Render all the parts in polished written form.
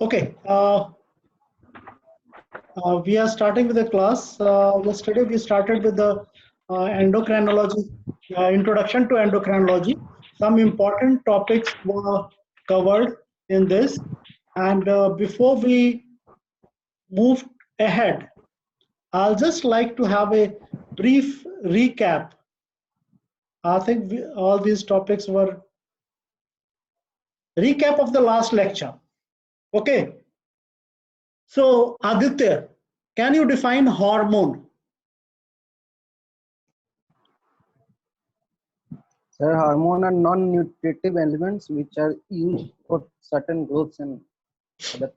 Okay, we are starting with the class. Yesterday we started with the endocrinology, introduction to endocrinology. Some important topics were covered in this. And before we move ahead, I'll just like to have a brief recap. I think all these topics were recap of the last lecture. Okay. So Aditya, can you define hormone? Sir, hormone are non-nutritive elements which are used for certain growths and other.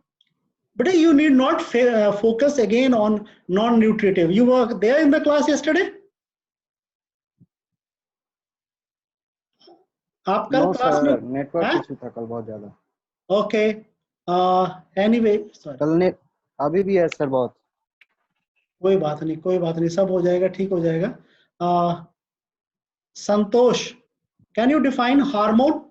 But you need not focus again on non-nutritive. You were there in the class yesterday? आप कल No class sir, में network issue था कल बहुत ज़्यादा. Okay. Anyway, sorry. कल ने अभी भी है सर बहुत. कोई बात नहीं, सब हो जाएगा, ठीक हो जाएगा. Santosh, can you define hormone?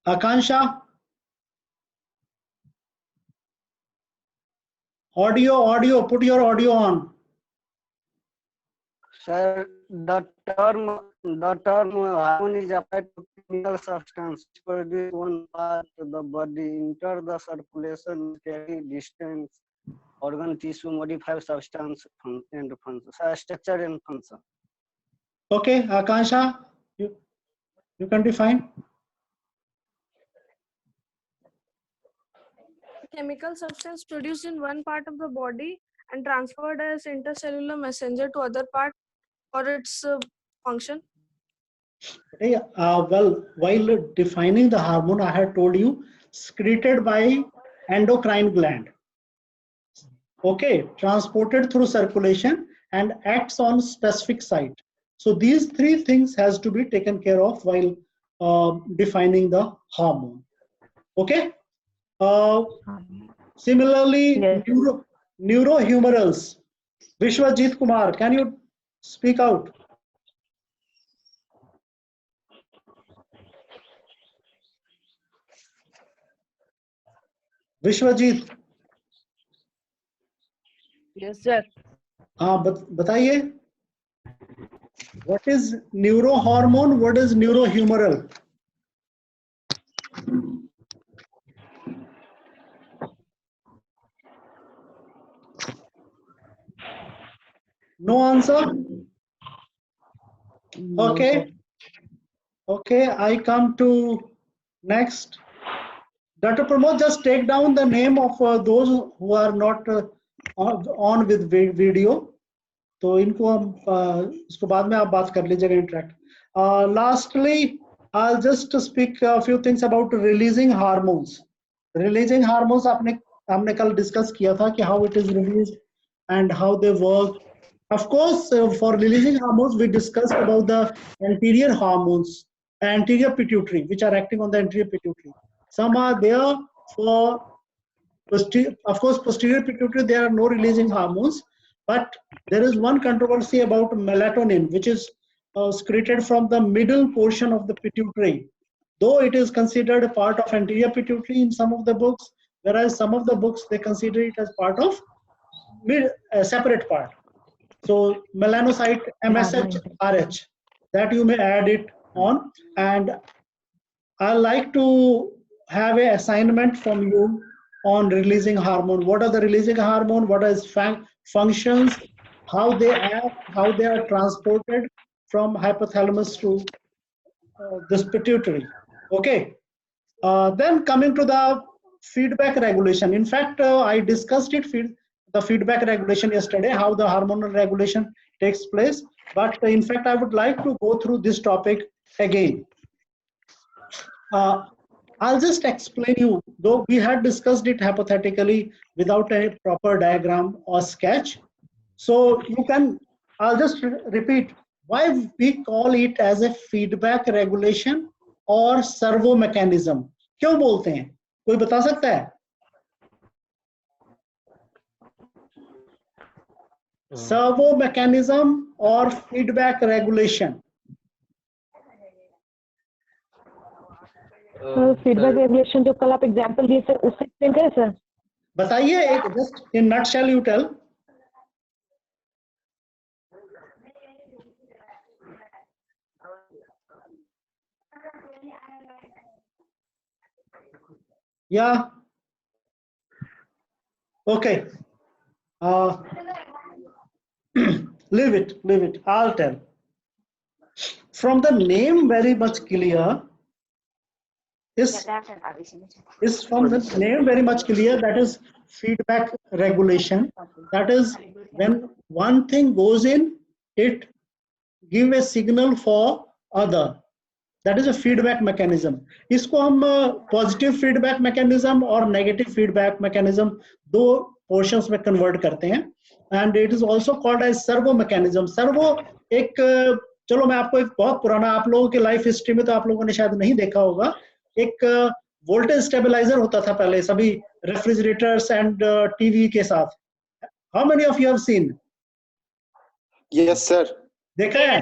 Akansha, audio, put your audio on. Sir, the term hormone is applied to chemical substance which produce one part of the body, enter the circulation, carry distance, organ, tissue, modify substance and function, structure and function. Okay, Akansha, you can define. Chemical substance produced in one part of the body and transferred as intercellular messenger to other part for its function. Well, while defining the hormone, I had told you secreted by endocrine gland. Okay, transported through circulation and acts on specific site. So these three things has to be taken care of while defining the hormone. Okay. Similarly, yes. Neurohumerals. Vishwajit Kumar, can you speak out? Vishwajeet. Yes sir. हाँ बताइए. What is neurohormone? What is neurohumeral? No answer. Okay. Okay, I come to next. Dr. Pramod, just take down the name of those who are not on with video. तो इनको हम इसको बाद में आप बात कर लीजिएगा interact. Lastly, I'll just speak a few things about releasing hormones. Releasing hormones हमने कल discuss किया था कि how it is released and how they work. Of course, for releasing hormones, we discussed about the anterior hormones, anterior pituitary, which are acting on the anterior pituitary. Some are there for, of course, posterior pituitary, there are no releasing hormones, but there is one controversy about melatonin, which is secreted from the middle portion of the pituitary. Though it is considered a part of anterior pituitary in some of the books, whereas some of the books, they consider it as part of separate part. So melanocyte MSH RH, that you may add it on. And I like to have an assignment from you on releasing hormone. What are the releasing hormone? What are its functions? How they act? How they are transported from hypothalamus to this pituitary. Okay. Then coming to the feedback regulation. In fact, I discussed the feedback regulation yesterday, how the hormonal regulation takes place. But in fact, I would like to go through this topic again. I'll just explain you, though we had discussed it hypothetically without a proper diagram or sketch. So you can, I'll just repeat why we call it as a feedback regulation or servo mechanism. क्यों बोलते हैं? कोई बता सकता है? servo mechanism or feedback regulation? Feedback regulation जो कल आप एग्जांपल दिए सर उससे एक्सप्लेन करें सर. बताइए एक just in nutshell you tell. Yeah. Okay. Leave it. I'll tell. From the name, very much clear. Is from the name very much clear. That is feedback regulation. That is when one thing goes in, it give a signal for other. That is a feedback mechanism. इसको हम positive feedback mechanism और negative feedback mechanism दो portions में convert करते हैं. And it is also called as servo mechanism. Servo एक चलो मैं आपको एक बहुत पुराना आप लोगों के लाइफ हिस्ट्री में तो आप लोगों ने शायद नहीं देखा होगा. एक वोल्टेज स्टेबलाइजर होता था पहले सभी रेफ्रिजरेटर्स एंड टीवी के साथ. How many of you have seen? Yes, sir. देखा है?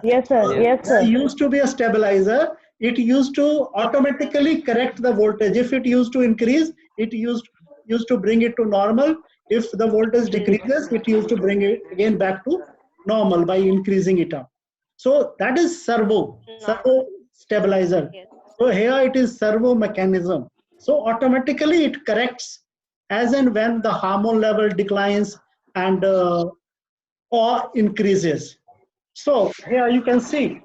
Yes sir. Yes sir. It used to be a stabilizer. It used to automatically correct the voltage. If it used to increase, it used to bring it to normal. If the voltage decreases, it used to bring it again back to normal by increasing it up. So that is servo stabilizer. So here it is servo mechanism. So automatically it corrects as and when the hormone level declines and or increases. So here you can see,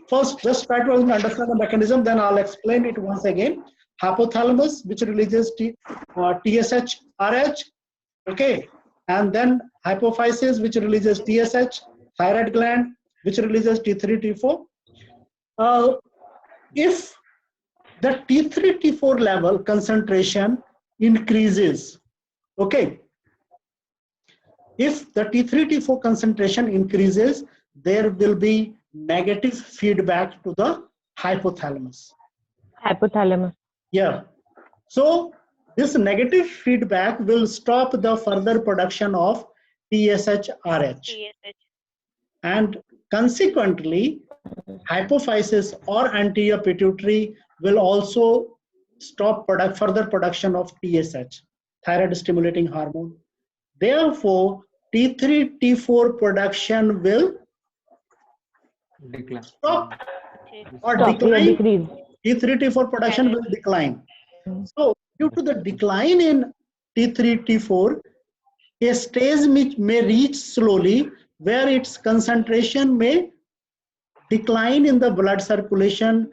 first just try to understand the mechanism, then I'll explain it once again. Hypothalamus, which releases TSH, RH, okay, and then hypophysis, which releases TSH, thyroid gland, which releases T3, T4. If the T3, T4 level concentration increases, okay, if the T3, T4 concentration increases, there will be negative feedback to the hypothalamus. Hypothalamus. Yeah. So this negative feedback will stop the further production of TSH, RH. And consequently, hypophysis or anterior pituitary will also stop further production of TSH, thyroid stimulating hormone. Therefore, T3, T4 production will stop or decline. T3, T4 production will decline. So, due to the decline in T3, T4, a stage may reach slowly where its concentration may decline in the blood circulation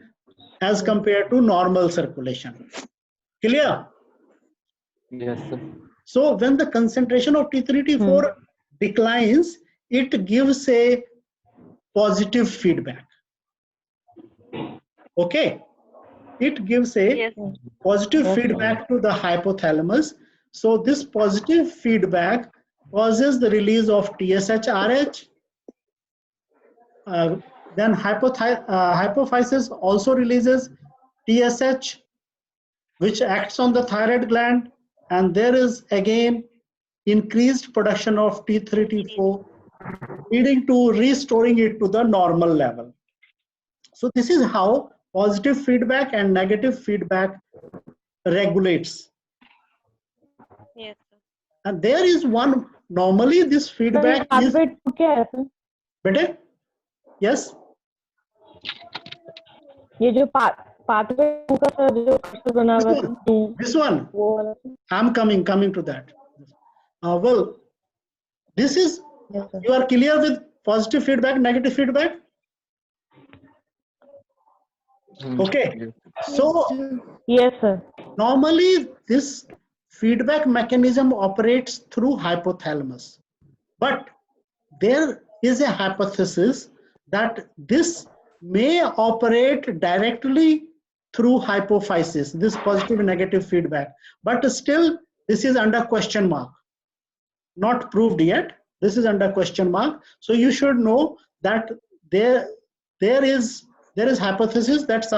as compared to normal circulation. Clear? Yes, sir. So when the concentration of T3, T4 declines, it gives a positive feedback. Okay? It gives a positive feedback to the hypothalamus. So this positive feedback causes the release of TSH, RH. Then hypophysis also releases TSH, which acts on the thyroid gland. And there is again increased production of T3, T4, leading to restoring it to the normal level. So this is how positive feedback and negative feedback regulates. Yes. And there is one, normally this feedback is... Better? Yes? ये जो pathway का sir जो बना हुआ this one I'm coming to that. Well, this is, you are clear with positive feedback, negative feedback? Okay. So yes sir, normally this feedback mechanism operates through hypothalamus, but there is a hypothesis that this may operate directly through hypophysis, this positive and negative feedback, but still this is under question mark, not proved yet. This is under question mark. So you should know that there is hypothesis that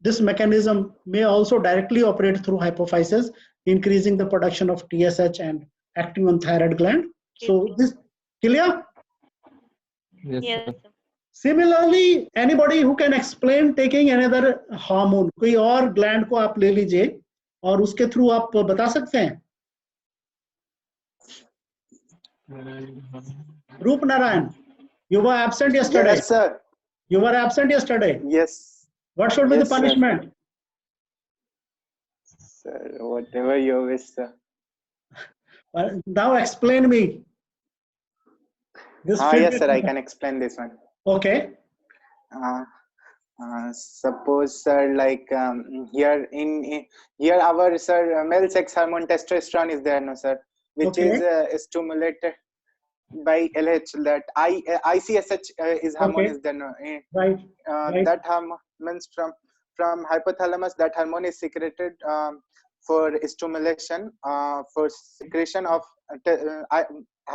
this mechanism may also directly operate through hypophysis, increasing the production of TSH and acting on thyroid gland. So Okay. this clear? Yes, Yes, sir. sir. Similarly, anybody who can explain taking another hormone, कोई और gland को आप ले लीजिए और उसके through आप बता सकते हैं. Roop Narayan, you were absent yesterday. Yes, sir. You were absent yesterday. Yes. What should be the Yes, sir. punishment? Sir, whatever you wish, sir. Now explain me. This Yes, feedback- sir, I can explain this one. Okay. Suppose, sir, like here here our sir male sex hormone testosterone is there, no, sir, which Okay. is stimulated by LH. That ICSH is hormone Okay. is there, no. Right. Right. That hormone from hypothalamus, that hormone is secreted for stimulation for secretion of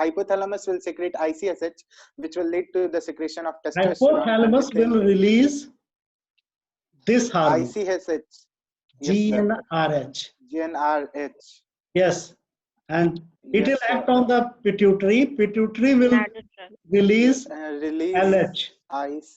hypothalamus will secrete ICSH, which will lead to the secretion of testosterone. Hypothalamus will release this hormone, ICSH. Yes, sir. GnRH. GnRH. Yes. And it Yes, will sir. act on the pituitary. Pituitary will Bladder tract. release Release LH. LH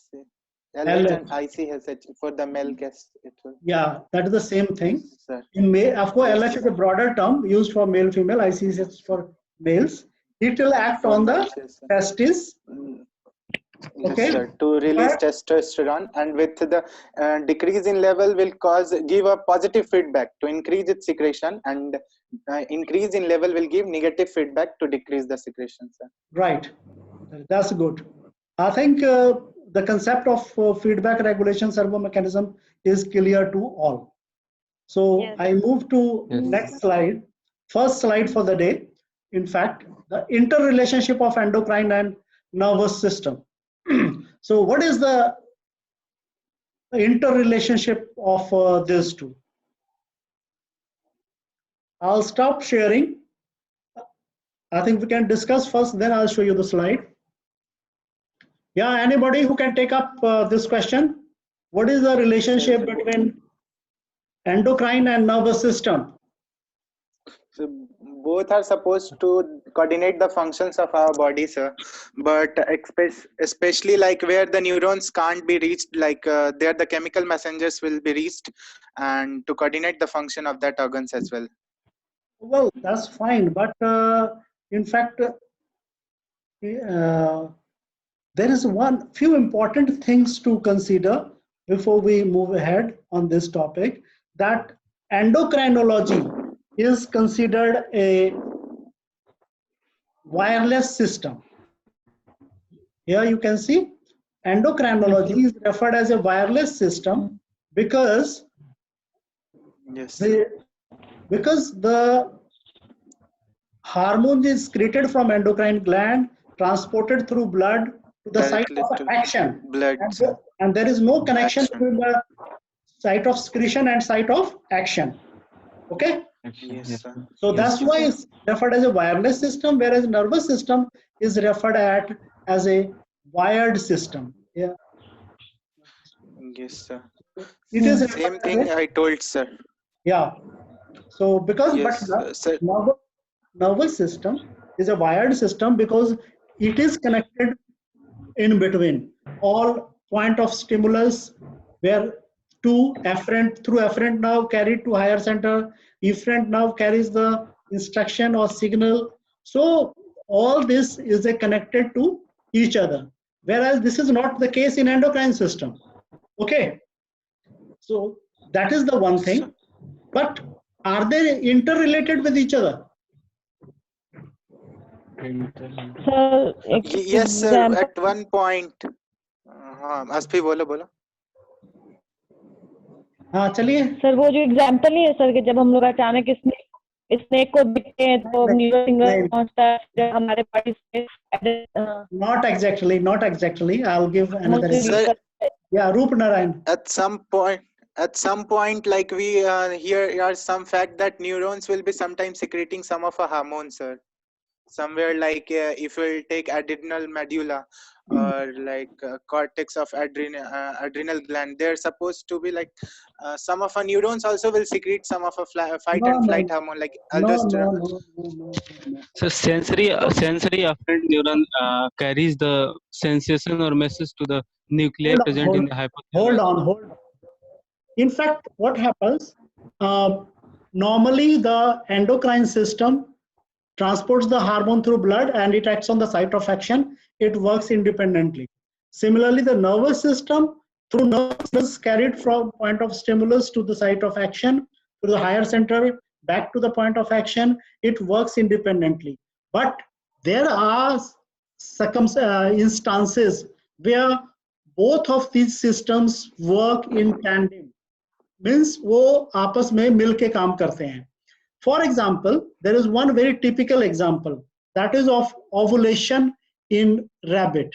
LH. and ICSH for the male case. It will. Yeah, that is the same thing. Sir. In male, of course, Yes, LH is a broader term used for male, female. ICSH for males. It will act For on the males, yes, sir. testis. Yes, Okay. sir. To release But- testosterone, and with the decrease in level will give a positive feedback to increase its secretion, and increase in level will give negative feedback to decrease the secretion, sir. Right. That's good. I think the concept of feedback regulation servo mechanism is clear to all. So Yes. I move to Yes. next slide. First slide for the day. In fact, the interrelationship of endocrine and nervous system. So what is the interrelationship of these two? I'll stop sharing. I think we can discuss first, then I'll show you the slide. Yeah, anybody who can take up this question? What is the relationship between endocrine and nervous system? So both are supposed to coordinate the functions of our body, sir. But especially like where the neurons can't be reached, like there the chemical messengers will be reached, and to coordinate the function of that organs as well. Well, that's fine, but in fact, there is few important things to consider before we move ahead on this topic, that endocrinology is considered a wireless system. Here you can see endocrinology is referred as a wireless system because Yes. the hormone is secreted from endocrine gland, transported through blood to the site Directly of to action, blood. and there is no connection Action. between the site of secretion and site of action. Okay, Yes, sir. so that's why it's referred as a wireless system, whereas nervous system is referred at as a wired system. Yeah, Yes, sir. it is Same referred thing as a- I told, sir. yeah. So because Yes, but sir. nervous system is a wired system because it is connected in between all point of stimulus where through afferent nerve carried to higher center, efferent nerve carries the instruction or signal. So all this is connected to each other, whereas this is not the case in endocrine system. Okay, so that is the one thing. But are they interrelated with each other? Sir एक Yes, sir. example- At one point. अस्फी बोलो. हाँ चलिए. Sir वो जो example नहीं है sir कि जब हम लोग अचानक स्नेक को दिखते हैं तो न्यूरो सिग्नल पहुंचता है जब हमारे बॉडी से Not exactly. I'll give another Sir, example. Yeah, Roop Narayan. at some point, like we here are some fact that neurons will be sometimes secreting some of a hormone, sir. somewhere like if we'll take adrenal medulla or like cortex of adrenal gland, they're supposed to be like some of our neurons also will secrete some of a fight No, and no, flight hormone like no, aldosterone. no. So sensory afferent neuron carries the sensation or message to the nuclei present in the Hold hypothalamus. on. In fact, what happens? Normally, the endocrine system transports the hormone through blood and it acts on the site of action. It works independently. Similarly, the nervous system through nerves carried from point of stimulus to the site of action to the higher center back to the point of action. It works independently. But there are instances where both of these systems work in tandem. Means वो आपस में मिल के काम करते हैं. For example, there is one very typical example that is of ovulation in rabbit.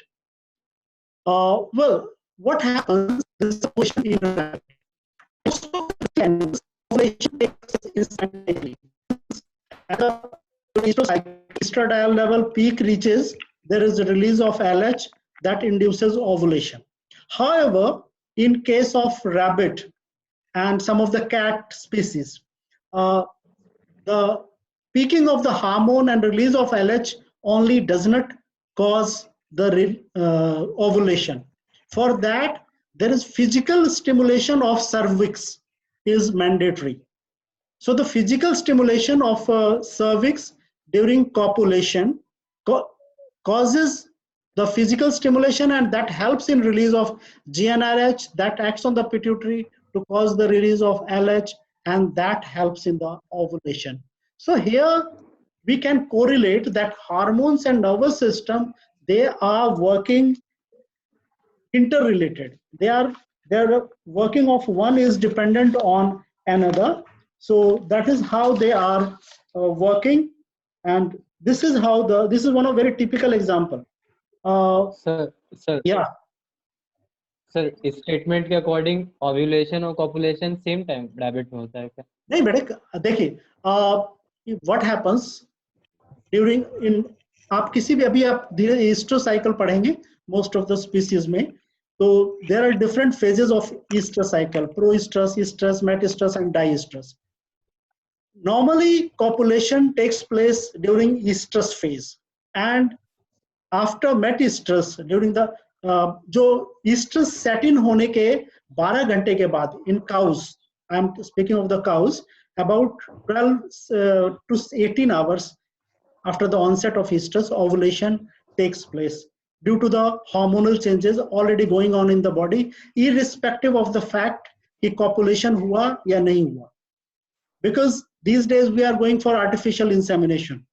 Well, what happens is ovulation in rabbit. Most of the animals, ovulation takes place instantly. At the estradiol level peak reaches, there is a release of LH that induces ovulation. However, in case of rabbit and some of the cat species, the peaking of the hormone and release of LH only does not cause the ovulation. For that, there is physical stimulation of cervix is mandatory. So the physical stimulation of cervix during copulation causes the physical stimulation, and that helps in release of GnRH that acts on the pituitary to cause the release of LH, and that helps in the ovulation. So here we can correlate that hormones and nervous system, they are working interrelated. Their working of one is dependent on another. So that is how they are working, and this is how this is one of very typical example. Sir, Yeah. Sir इस statement के according ovulation और copulation same time rabbit में होता है क्या? नहीं बेटे, देखिए व्हाट हैपेंस ड्यूरिंग इन, आप किसी भी अभी आप धीरे ईस्टर साइकिल पढ़ेंगे मोस्ट ऑफ द स्पीसीज में, तो there are different phases of estrus cycle, proestrus, estrus, metestrus and diestrus. Normally copulation takes place during estrus phase, and after metistrus during the जो estrus set in होने के 12 घंटे के बाद in cows, I am speaking of the cows, about 12 to 18 hours after the onset of estrus, ovulation takes place due to the hormonal changes already going on in the body, irrespective of the fact कि copulation हुआ या नहीं हुआ. Because these days we are going for artificial insemination.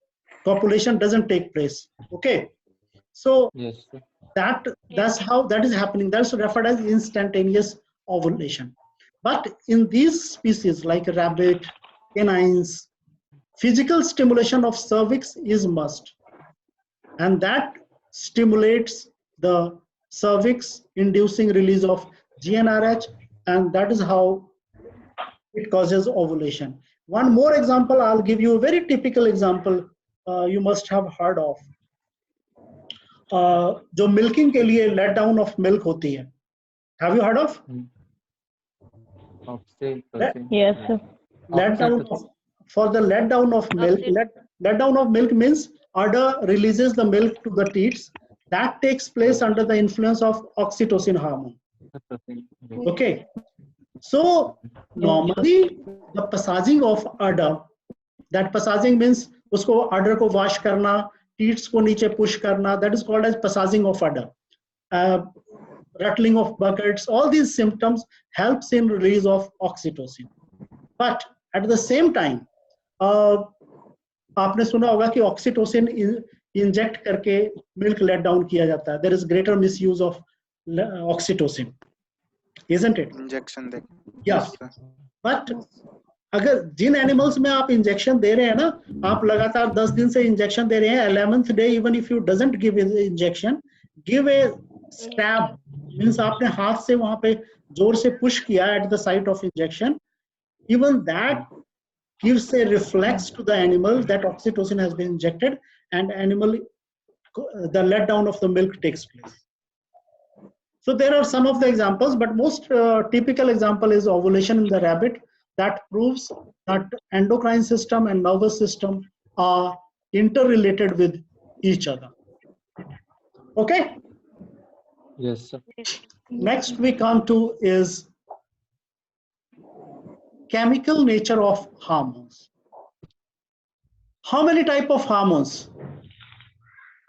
Copulation doesn't take place. Okay. So yes, sir. That's how that is happening. That's referred as instantaneous ovulation. But in these species like rabbit, canines, physical stimulation of cervix is must, and that stimulates the cervix, inducing release of GnRH, and that is how it causes ovulation. One more example I'll give you, a very typical example you must have heard of. जो milking के लिए let down of milk होती है, have you heard of? Yes, sir. Let down for the let down of milk. Let down of milk means udder releases the milk to the teats. That takes place under the influence of oxytocin hormone. Okay. So normally the passaging of udder, that passaging means उसको udder को wash करना, teats को नीचे push करना, that is called as passaging of udder. Rattling of buckets, all these symptoms helps in release of oxytocin. But at the same time, आपने सुना होगा कि oxytocin inject करके milk let down किया जाता है. There is greater misuse of oxytocin, isn't it? Injection they. Yeah. But अगर जिन animals में आप इंजेक्शन दे रहे हैं ना, आप लगातार 10 दिन से इंजेक्शन दे रहे हैं, 11th day even if you doesn't give injection, give a stab, means आपने हाथ से वहां पे जोर से पुश किया at the site of injection, even that gives a reflex to the animal that oxytocin has been injected, and the letdown of the milk takes place. So there are some of the examples, but most typical example is ovulation in the rabbit. That proves that endocrine system and nervous system are interrelated with each other. Okay. Yes, sir. Next we come to is chemical nature of hormones. How many type of hormones?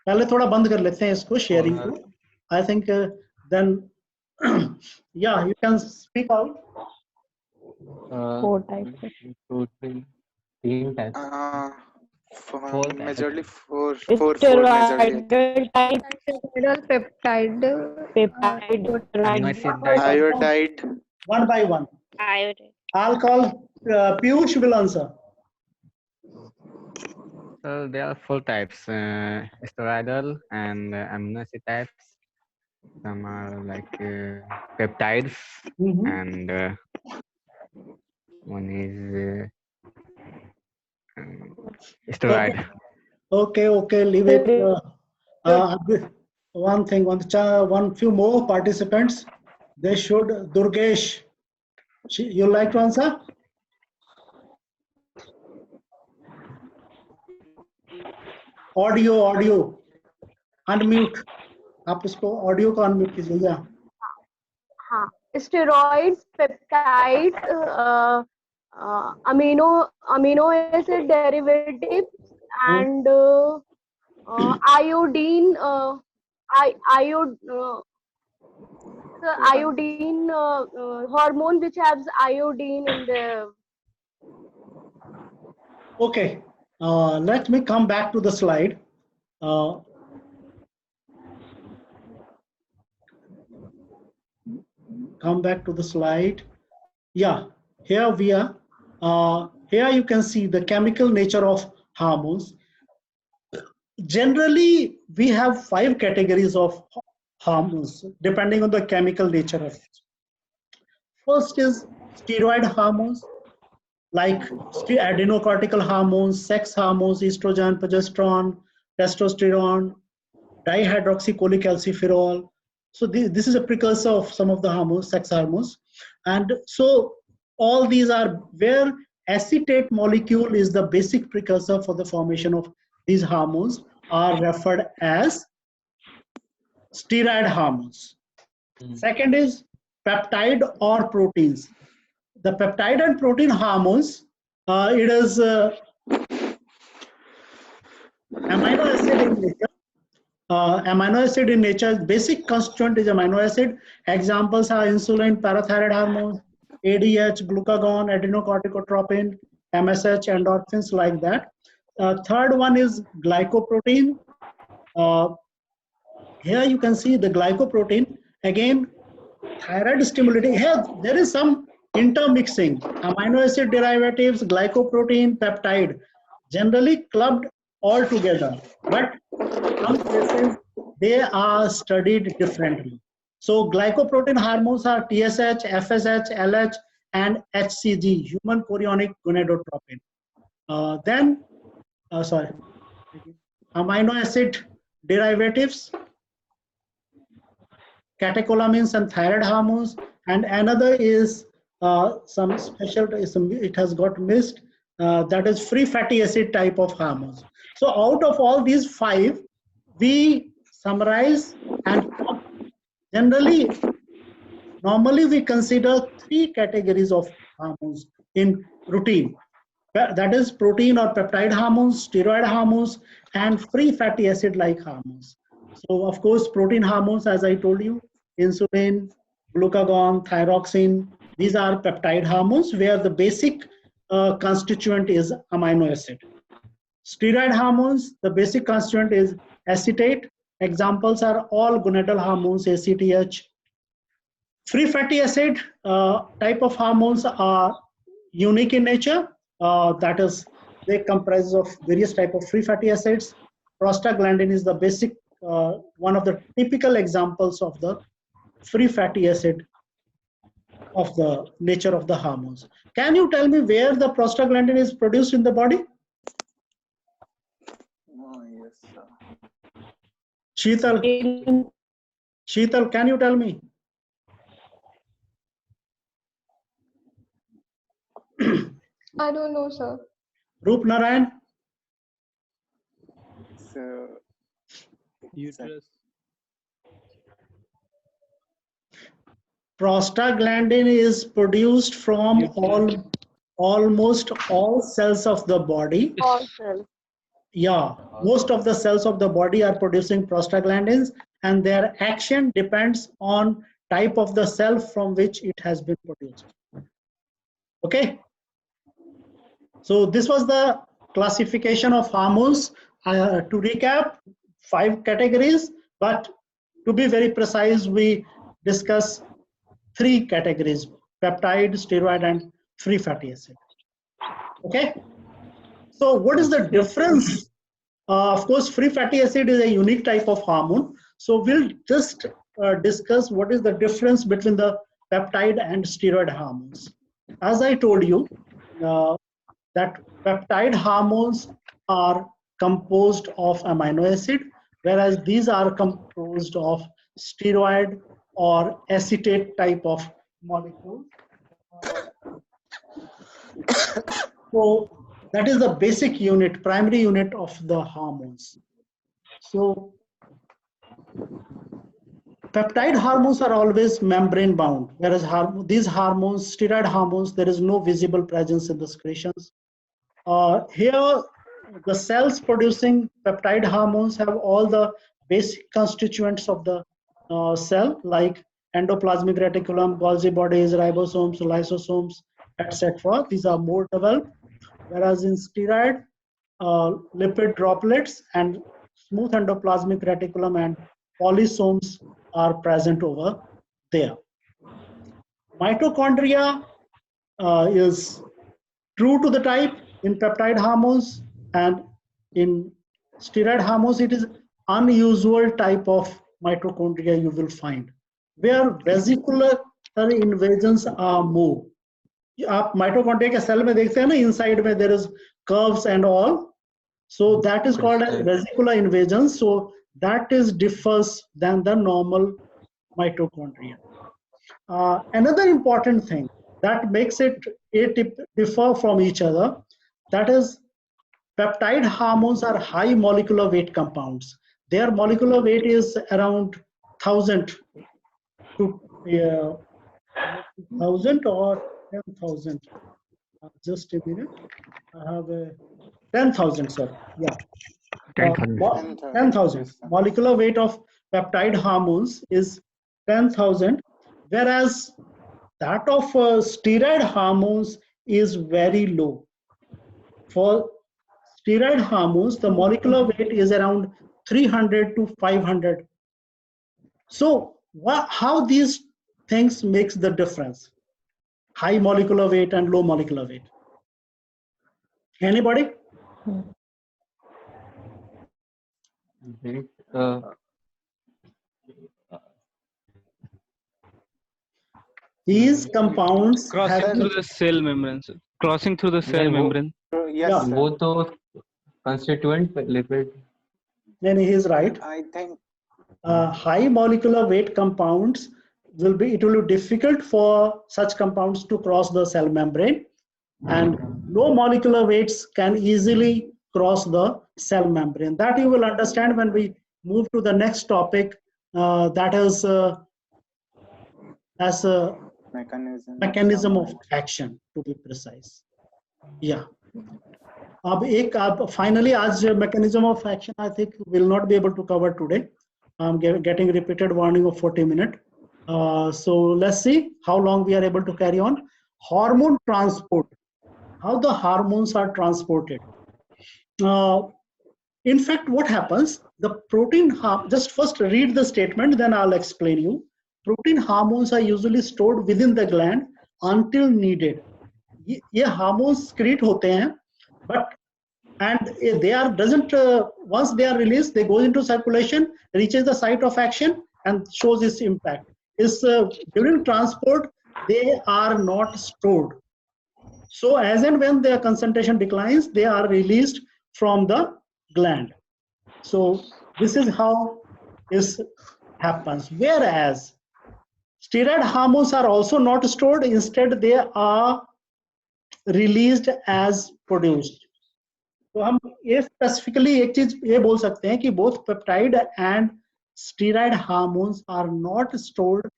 पहले थोड़ा बंद कर लेते हैं इसको sharing को. I think then yeah, you can speak out. 4 types. 2, 3, 3 types. For majorly four Steroid majorly. type, Peptide. Iodide. One by one. Iodide. I'll call Piyush will answer. So there are 4 types: steroidal and amino acid types. Some are like peptides, and one is steroid. Okay, leave it. One few more participants. They should. Durgesh, you like to answer? Audio. Unmute. आप इसको audio को unmute कीजिएगा. हाँ, steroids, peptides, amino acid derivatives, and iodine. Iodine hormone which has iodine in the. Okay. Let me come back to the slide. Come back to the slide. Yeah, here we are. Here you can see the chemical nature of hormones. Generally, we have 5 categories of hormones depending on the chemical nature of it. First is steroid hormones, like adrenocortical hormones, sex hormones, estrogen, progesterone, testosterone, dihydroxycholecalciferol. So this is a precursor of some of the hormones, sex hormones. And so all these are where acetate molecule is the basic precursor for the formation of these hormones are referred as steroid hormones. Second is peptide or proteins. The peptide and protein hormones, it is amino acid in nature. Amino acid in nature, basic constituent is amino acid. Examples are insulin, parathyroid hormone, ADH, glucagon, adrenocorticotropin, MSH, endorphins, like that. Third one is glycoprotein. Here you can see the glycoprotein. Again, thyroid stimulating. Here there is some intermixing. Amino acid derivatives, glycoprotein, peptide, generally clubbed all together. But some cases they are studied differently. So glycoprotein hormones are TSH, FSH, LH, and HCG, human chorionic gonadotropin. Amino acid derivatives, catecholamines and thyroid hormones, and another is some special, it has got missed, that is free fatty acid type of hormones. So out of all these 5, we summarize and normally we consider 3 categories of hormones in routine. That is protein or peptide hormones, steroid hormones, and free fatty acid like hormones. So of course, protein hormones, as I told you, insulin, glucagon, thyroxine, these are peptide hormones where the basic constituent is amino acid. Steroid hormones, the basic constituent is acetate. Examples are all gonadal hormones, ACTH. Free fatty acid type of hormones are unique in nature. That is, they comprise of various type of free fatty acids. Prostaglandin is the basic, one of the typical examples of the free fatty acid of the nature of the hormones. Can you tell me where the prostaglandin is produced in the body? Sheetal, Sheetal, can you tell me? I don't know, sir. Roop Narayan? So, Uterus. Prostaglandin is produced from almost all cells of the body. All cells. Yeah, most of the cells of the body are producing prostaglandins, and their action depends on type of the cell from which it has been produced. Okay, so this was the classification of hormones. To recap, 5 categories, but to be very precise, we discuss 3 categories: peptide, steroid, and free fatty acid. Okay, so what is the difference? Of course, free fatty acid is a unique type of hormone. So we'll just discuss what is the difference between the peptide and steroid hormones. As I told you, that peptide hormones are composed of amino acid, whereas these are composed of steroid or acetate type of molecules. So that is the basic unit, primary unit of the hormones. So peptide hormones are always membrane bound, whereas these hormones, steroid hormones, there is no visible presence in the secretions. Here, the cells producing peptide hormones have all the basic constituents of the cell, like endoplasmic reticulum, Golgi bodies, ribosomes, lysosomes, etc. These are more developed, whereas in steroid, lipid droplets and smooth endoplasmic reticulum and polysomes are present over there. Mitochondria is true to the type in peptide hormones, and in steroid hormones it is unusual type of mitochondria you will find, where vesicular invasions are more. आप mitochondria के cell में देखते हैं ना, inside में there is curves and all, so that is called as vesicular invasion. So that is differs than the normal mitochondria. Another important thing that makes it differ from each other, that is peptide hormones are high molecular weight compounds. Their molecular weight is around 1000 to 1000 or 10,000. Just a minute. I have a 10,000, sir. Yeah. 10,000. Molecular weight of peptide hormones is 10,000, whereas that of steroid hormones is very low. For steroid hormones, the molecular weight is around 300 to 500. So how these things makes the difference? High molecular weight and low molecular weight. Anybody? These compounds crossing through the cell membrane. Crossing through the cell membrane. Yes, sir. Both those constituent lipid. Then he is right. I think high molecular weight compounds will be difficult for such compounds to cross the cell membrane, and low molecular weights can easily cross the cell membrane. That you will understand when we move to the next topic, that is as a mechanism of action, to be precise. Yeah. Finally, as mechanism of action, I think we'll not be able to cover today. I'm getting repeated warning of 40 minutes. So let's see how long we are able to carry on. Hormone transport, how the hormones are transported. In fact, what happens, the protein, just first read the statement, then I'll explain you. Protein hormones are usually stored within the gland until needed. ये hormones secrete होते हैं, but and they are once they are released, they go into circulation, reaches the site of action, and shows its impact. During transport, they are not stored. So as and when their concentration declines, they are released from the gland. So this is how this happens. Whereas steroid hormones are also not stored, instead they are released as produced. तो हम ये specifically एक चीज ये बोल सकते हैं कि both peptide and steroid hormones are not stored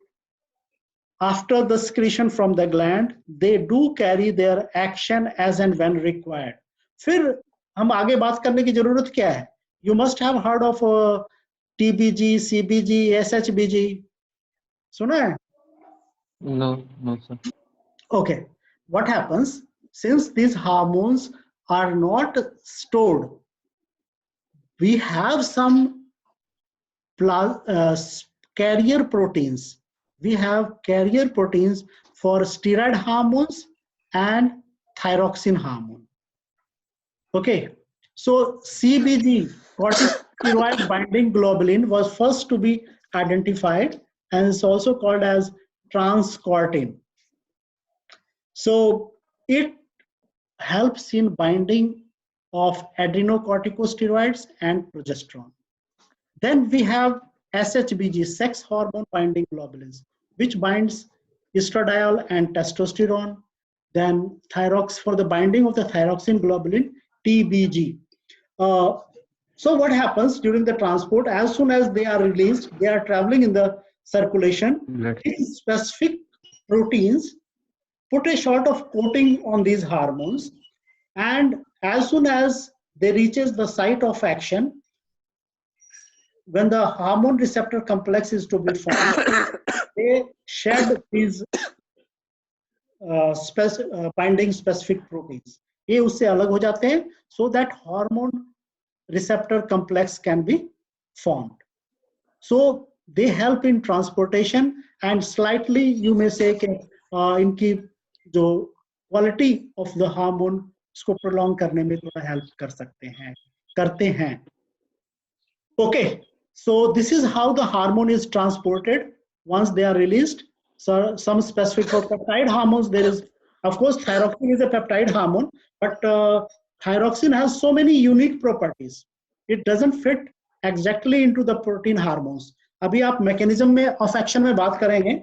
after the secretion from the gland. They do carry their action as and when required. फिर हम आगे बात करने की जरूरत क्या है? You must have heard of TBG, CBG, SHBG. सुना है? No, no, sir. Okay. What happens? Since these hormones are not stored, we have some carrier proteins. We have carrier proteins for steroid hormones and thyroxine hormone. Okay, so CBG, corticosteroid binding globulin, was first to be identified and is also called as transcortin. So it helps in binding of adrenocorticosteroids and progesterone. Then we have SHBG, sex hormone binding globulins, which binds estradiol and testosterone. Then thyrox, for the binding of the thyroxine globulin, TBG. So what happens during the transport? As soon as they are released, they are traveling in the circulation. These specific proteins put a sort of coating on these hormones, and as soon as they reaches the site of action, when the hormone receptor complex is to be formed, they shed these binding specific proteins. ये उससे अलग हो जाते हैं, so that hormone receptor complex can be formed. So they help in transportation, and slightly you may say कि इनकी जो quality of the hormone उसको prolong करने में थोड़ा help करते हैं. Okay, so this is how the hormone is transported once they are released. So some specific for peptide hormones, there is, of course, thyroxine is a peptide hormone, but thyroxine has so many unique properties. It doesn't fit exactly into the protein hormones. अभी आप mechanism of action में बात करेंगे,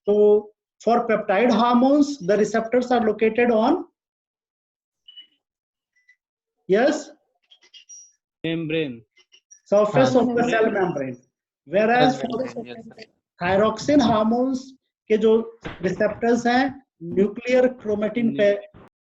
तो for peptide hormones, the receptors are located on, yes, membrane, surface of the cell membrane. Whereas for thyroxine hormones के जो receptors हैं nuclear chromatin पे